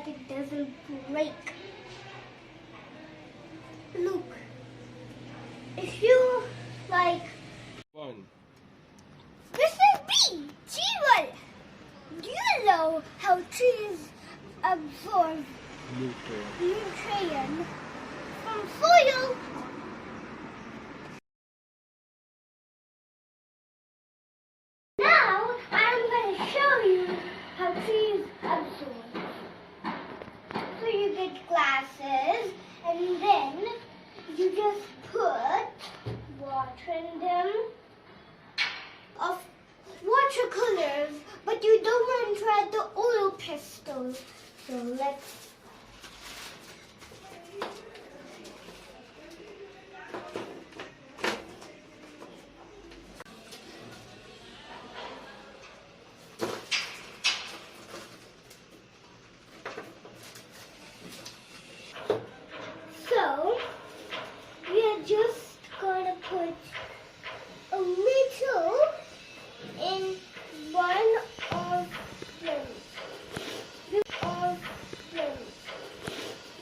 that it doesn't break. Look, if you like, One. this is B, G1. Do you know how trees absorb nutrients from soil? Now I'm going to show you how trees absorb. So you get glasses and then you just put water in them of watercolors, but you don't want to try the oil pastel. So let's So, we are just going to put a little in one of them.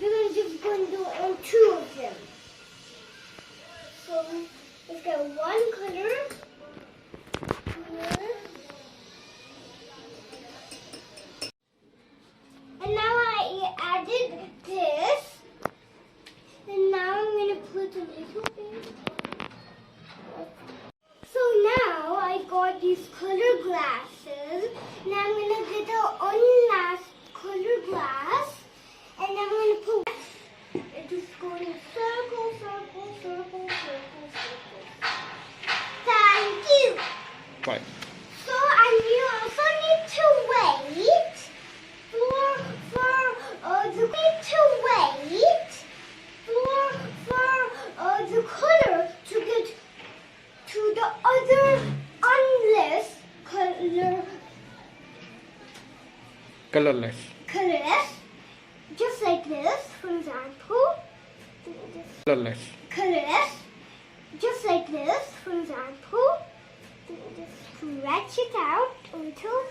We're just going to do it on two of them. So, let's get one color here. And now I added this. And now I'm going to put a little bit. So now I got these color glasses. Now I'm going to get the only last color glass. And I'm going to put it is going circle, circle, circle, circle, circle. Thank you. Bye. So and you also need to wait for the color to get to the other unless Colorless. colorless, just like this, for example. Colorless. Colorless, just like this, for example. Just stretch it out a little,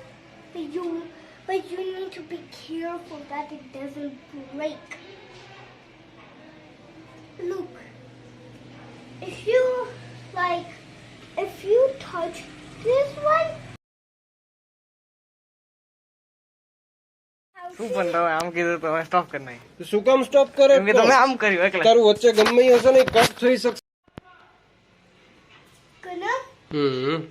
but you need to be careful that it doesn't break. Look, if you touch this one, શું પણ તમે આમ કીધું તો stop કરી નાખી. તો શું કામ સ્ટોપ કરે? કેમ કે તમે આમ કર્યું એકલા. તારું વચ્ચે ગમે ઈ હશે ને કટ થઈ શકશે. gonna હમ